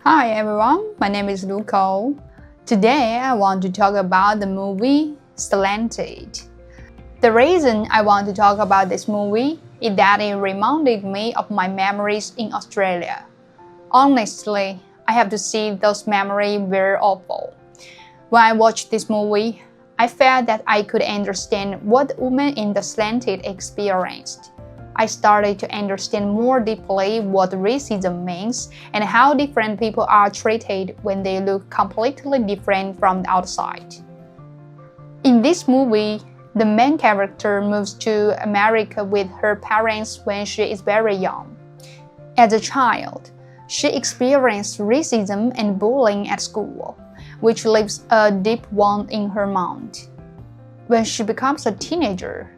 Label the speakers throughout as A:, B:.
A: Hi everyone, my name is Luco. Today I want to talk about the movie Slanted. The reason I want to talk about this movie is that it reminded me of my memories in Australia. Honestly, I have to say those memories were awful. When I watched this movie, I felt that I could understand what women in the Slanted experienced. I started to understand more deeply what racism means and how different people are treated when they look completely different from the outside. In this movie, the main character moves to America with her parents when she is very young. As a child, she experienced racism and bullying at school, which leaves a deep wound in her mind. When she becomes a teenager,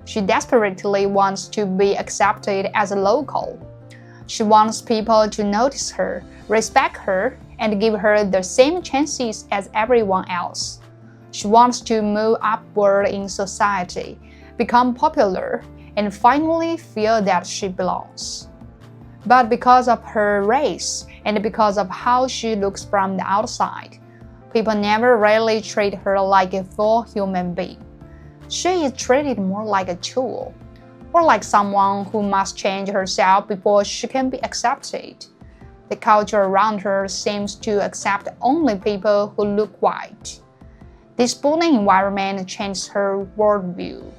A: she desperately wants to be accepted as a local. She wants people to notice her, respect her, and give her the same chances as everyone else. She wants to move upward in society, become popular, and finally feel that she belongs. But because of her race and because of how she looks from the outside, people never really treat her like a full human being. She is treated more like a tool, or like someone who must change herself before she can be accepted. The culture around her seems to accept only people who look white. This bullying environment changes her worldview.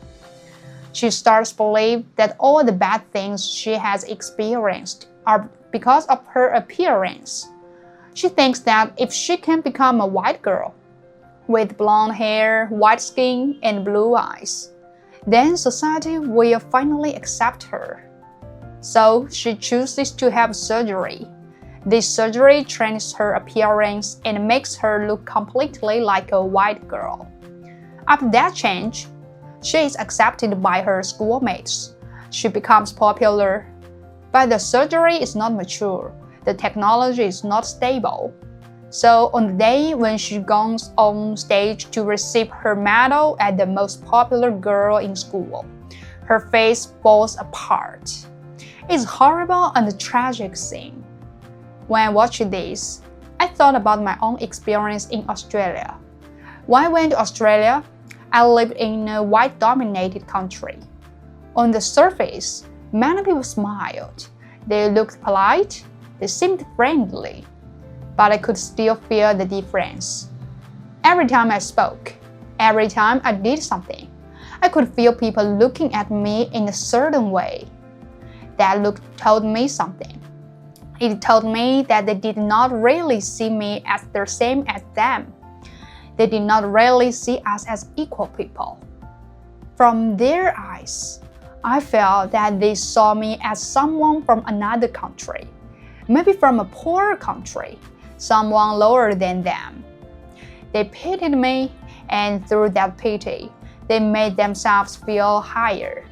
A: She starts to believe that all the bad things she has experienced are because of her appearance. She thinks that if she can become a white girl, with blonde hair, white skin, and blue eyes, then society will finally accept her. So she chooses to have surgery. This surgery changes her appearance and makes her look completely like a white girl. After that change, she is accepted by her schoolmates. She becomes popular. But the surgery is not mature. The technology is not stable. So on the day when she goes on stage to receive her medal as the most popular girl in school, her face falls apart. It's a horrible and tragic scene. When I watched this, I thought about my own experience in Australia. When I went to Australia, I lived in a white-dominated country. On the surface, many people smiled. They looked polite. They seemed friendly. But I could still feel the difference. Every time I spoke, every time I did something, I could feel people looking at me in a certain way. That look told me something. It told me that they did not really see me as the same as them. They did not really see us as equal people. From their eyes, I felt that they saw me as someone from another country, maybe from a poorer country, someone lower than them. They pitied me, and through that pity, they made themselves feel higher.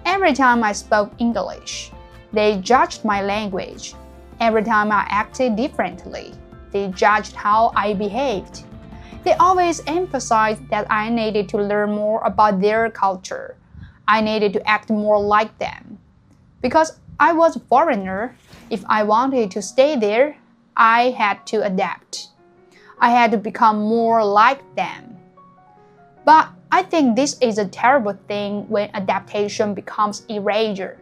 A: Every time I spoke English, they judged my language. Every time I acted differently, they judged how I behaved. They always emphasized that I needed to learn more about their culture. I needed to act more like them. Because I was a foreigner, if I wanted to stay there, I had to adapt. I had to become more like them. But I think this is a terrible thing when adaptation becomes erasure.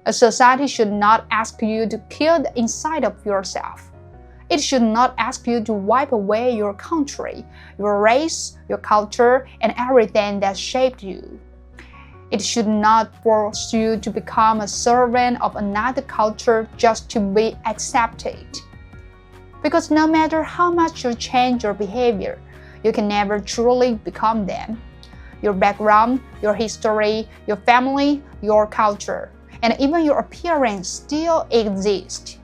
A: A society should not ask you to kill the inside of yourself. It should not ask you to wipe away your country, your race, your culture, and everything that shaped you. It should not force you to become a servant of another culture just to be accepted. Because no matter how much you change your behavior, you can never truly become them. Your background, your history, your family, your culture, and even your appearance still exist.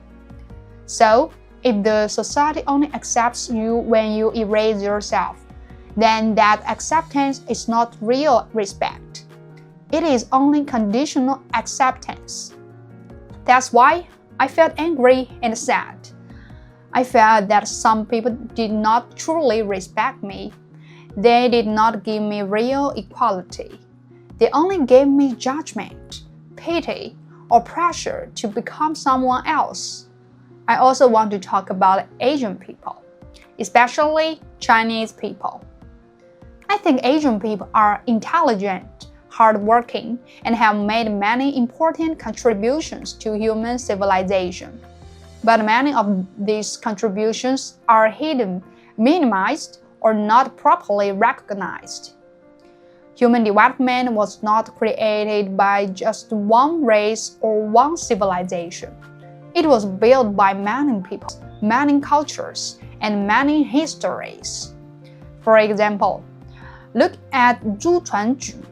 A: So, if the society only accepts you when you erase yourself, then that acceptance is not real respect. It is only conditional acceptance. That's why I felt angry and sad. I felt that some people did not truly respect me. They did not give me real equality. They only gave me judgment, pity, or pressure to become someone else. I also want to talk about Asian people, especially Chinese people. I think Asian people are intelligent, hardworking, and have made many important contributions to human civilization. But many of these contributions are hidden, minimized, or not properly recognized. Human development was not created by just one race or one civilization. It was built by many people, many cultures, and many histories. For example, look at Zhu Chuanju.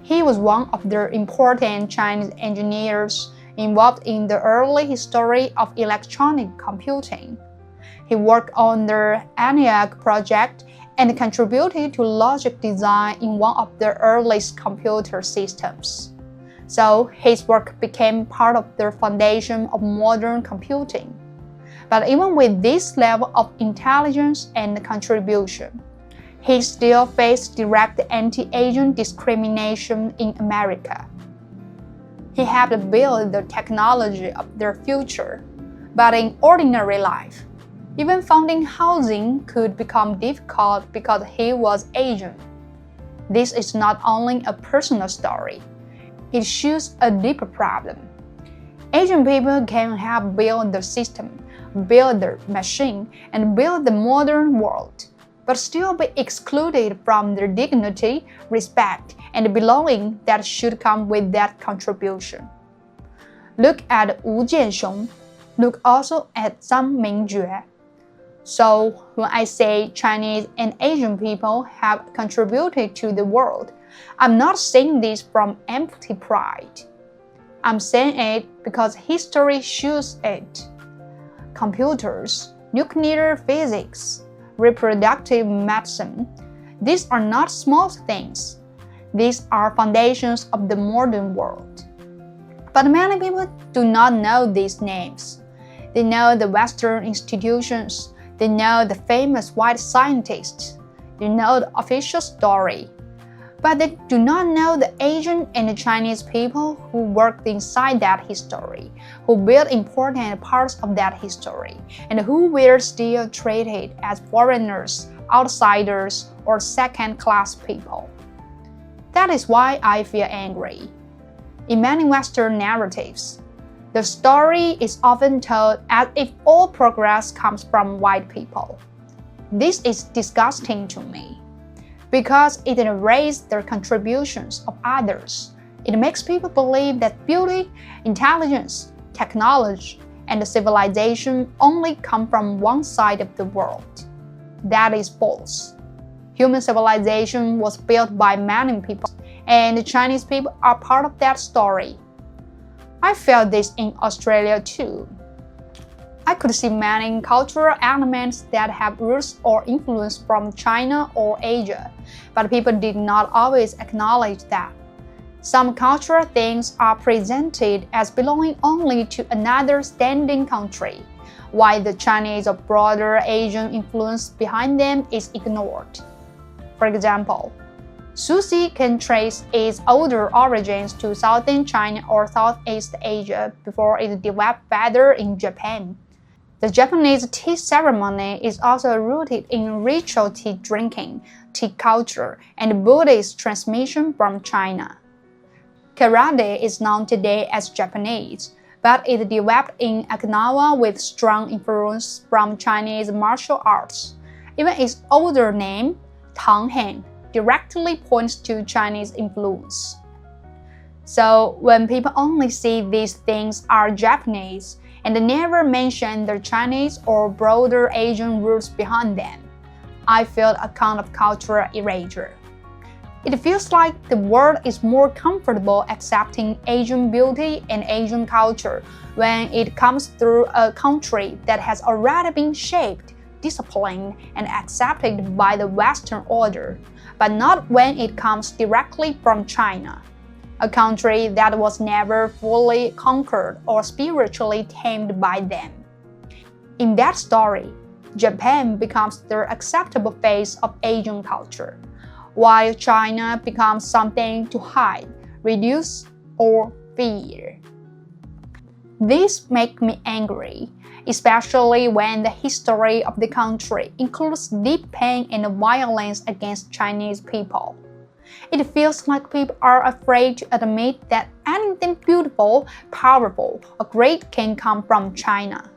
A: He was one of the important Chinese engineers involved in the early history of electronic computing. He worked on the ENIAC project and contributed to logic design in one of the earliest computer systems. So his work became part of the foundation of modern computing. But even with this level of intelligence and contribution, he still faced direct anti-Asian discrimination in America. He helped build the technology of their future, but in ordinary life, even finding housing could become difficult because he was Asian. This is not only a personal story, it shows a deeper problem. Asian people can help build the system, build the machine, and build the modern world, but still be excluded from the dignity, respect, and belonging that should come with that contribution. Look at Wu Jianxiong. Look also at Zhang Mingjue. So when I say Chinese and Asian people have contributed to the world, I'm not saying this from empty pride. I'm saying it because history shows it. Computers, nuclear physics, reproductive medicine, these are not small things. These are foundations of the modern world. But many people do not know these names. They know the Western institutions. They know the famous white scientists. They know the official story. But they do not know the Asian and the Chinese people who worked inside that history, who built important parts of that history, and who were still treated as foreigners, outsiders, or second-class people. That is why I feel angry. In many Western narratives, the story is often told as if all progress comes from white people. This is disgusting to me, because it erases the contributions of others. It makes people believe that beauty, intelligence, technology, and civilization only come from one side of the world. That is false. Human civilization was built by many people, and the Chinese people are part of that story. I felt this in Australia too. I could see many cultural elements that have roots or influence from China or Asia, but people did not always acknowledge that. Some cultural things are presented as belonging only to another standing country, while the Chinese or broader Asian influence behind them is ignored. For example, sushi can trace its older origins to southern China or Southeast Asia before it developed further in Japan. The Japanese tea ceremony is also rooted in ritual tea drinking, tea culture, and Buddhist transmission from China. Karate is known today as Japanese, but it developed in Okinawa with strong influence from Chinese martial arts. Even its older name, Tangheng, directly points to Chinese influence. So when people only see these things are Japanese and never mention the Chinese or broader Asian roots behind them, I feel a kind of cultural erasure. It feels like the world is more comfortable accepting Asian beauty and Asian culture when it comes through a country that has already been shaped, disciplined, and accepted by the Western order, but not when it comes directly from China, a country that was never fully conquered or spiritually tamed by them. In that story, Japan becomes the acceptable face of Asian culture, while China becomes something to hide, reduce, or fear. This makes me angry. especially when the history of the country includes deep pain and violence against Chinese people. It feels like people are afraid to admit that anything beautiful, powerful, or great can come from China.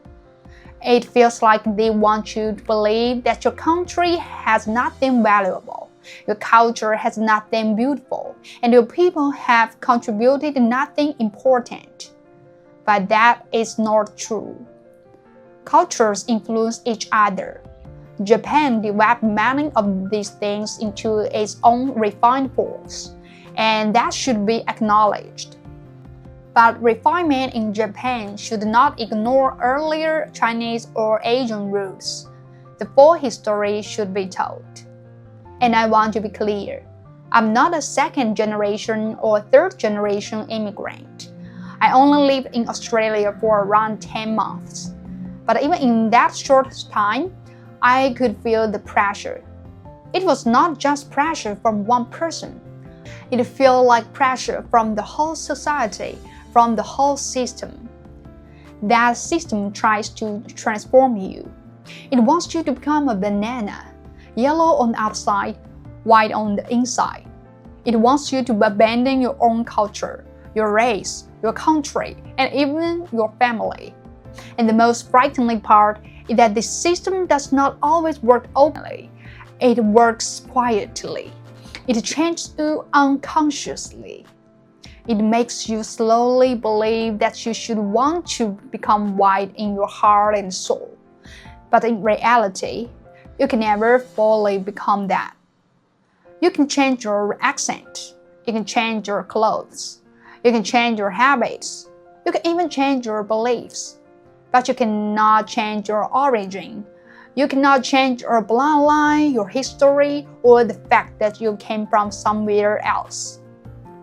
A: It feels like they want you to believe that your country has nothing valuable, your culture has nothing beautiful, and your people have contributed nothing important. But that is not true. Cultures influence each other. Japan developed many of these things into its own refined forms, and that should be acknowledged. But refinement in Japan should not ignore earlier Chinese or Asian roots. The full history should be told. And I want to be clear, I'm not a second generation or third generation immigrant. I only lived in Australia for around 10 months. But even in that short time, I could feel the pressure. It was not just pressure from one person. It felt like pressure from the whole society, from the whole system. That system tries to transform you. It wants you to become a banana, yellow on the outside, white on the inside. It wants you to abandon your own culture, your race, your country, and even your family. And the most frightening part is that the system does not always work openly. It works quietly. It changes you unconsciously. It makes you slowly believe that you should want to become white in your heart and soul. But in reality, you can never fully become that. You can change your accent. You can change your clothes. You can change your habits. You can even change your beliefs. But you cannot change your origin. You cannot change your bloodline, your history, or the fact that you came from somewhere else.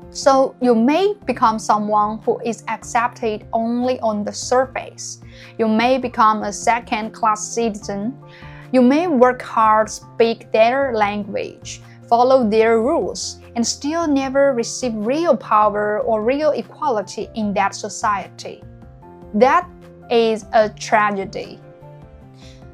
A: So you may become someone who is accepted only on the surface. You may become a second-class citizen. You may work hard, speak their language, follow their rules, and still never receive real power or real equality in that society. That is a tragedy.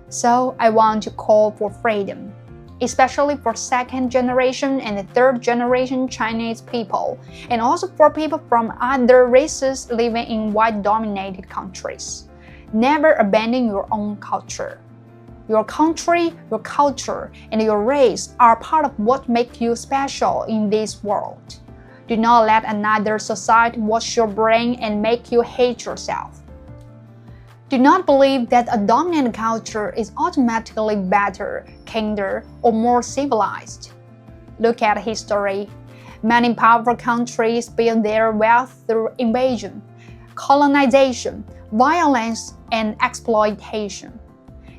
A: So I want to call for freedom, especially for second generation and third generation Chinese people, and also for people from other races living in white-dominated countries. Never abandon your own culture. Your country, your culture, and your race are part of what makes you special in this world. Do not let another society wash your brain and make you hate yourself. Do not believe that a dominant culture is automatically better, kinder, or more civilized. Look at history. Many powerful countries built their wealth through invasion, colonization, violence, and exploitation.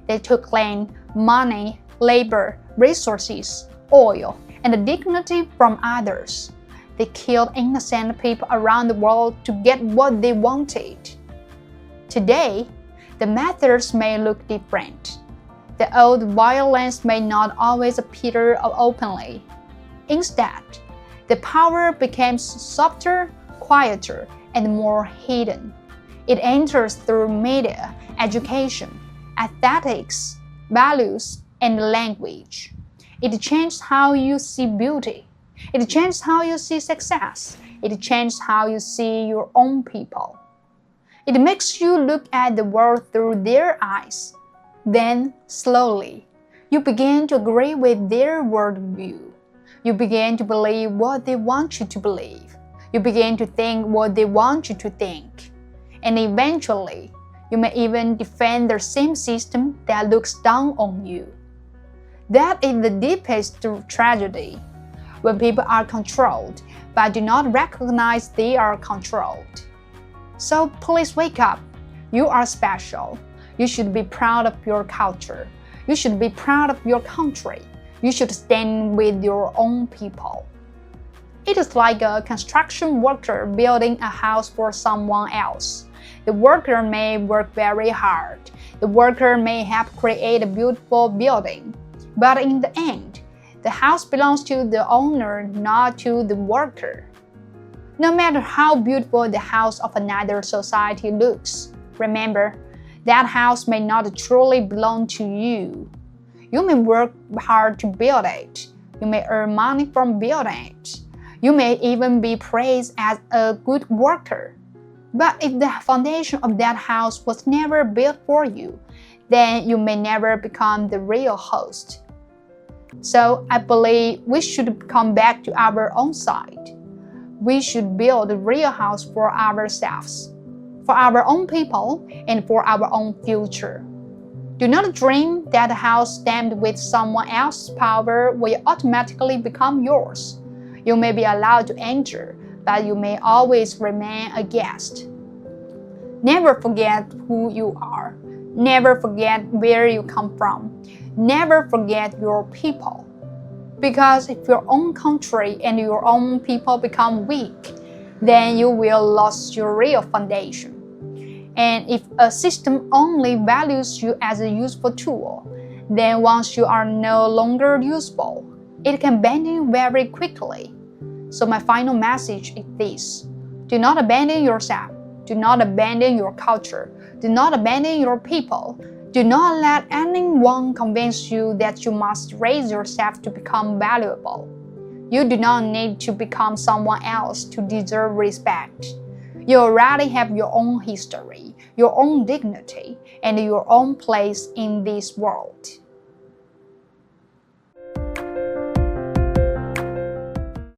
A: They took land, money, labor, resources, oil, and the dignity from others. They killed innocent people around the world to get what they wanted. Today, the methods may look different. The old violence may not always appear openly. Instead, the power becomes softer, quieter, and more hidden. It enters through media, education, aesthetics, values, and language. It changes how you see beauty. It changes how you see success. It changes how you see your own people. It makes you look at the world through their eyes. Then, slowly, you begin to agree with their worldview. You begin to believe what they want you to believe. You begin to think what they want you to think. And eventually, you may even defend the same system that looks down on you. That is the deepest tragedy, when people are controlled but do not recognize they are controlled. So please wake up. You are special. You should be proud of your culture. You should be proud of your country. You should stand with your own people. It is like a construction worker building a house for someone else. The worker may work very hard. The worker may have created a beautiful building. But in the end, the house belongs to the owner, not to the worker. No matter how beautiful the house of another society looks, remember, That house may not truly belong to you. You may work hard to build it. You may earn money from building it. You may even be praised as a good worker. But if the foundation of that house was never built for you, then you may never become the real host. So I believe we should come back to our own side. We should build a real house for ourselves, for our own people, and for our own future. Do not dream that a house stamped with someone else's power will automatically become yours. You may be allowed to enter, but you may always remain a guest. Never forget who you are. Never forget where you come from. Never forget your people. Because if your own country and your own people become weak, then you will lose your real foundation. And if a system only values you as a useful tool, then once you are no longer useful, it can abandon you very quickly. So my final message is this: do not abandon yourself. Do not abandon your culture. Do not abandon your people. Do not let anyone convince you that you must raise yourself to become valuable. You do not need to become someone else to deserve respect. You already have your own history, your own dignity, and your own place in this world.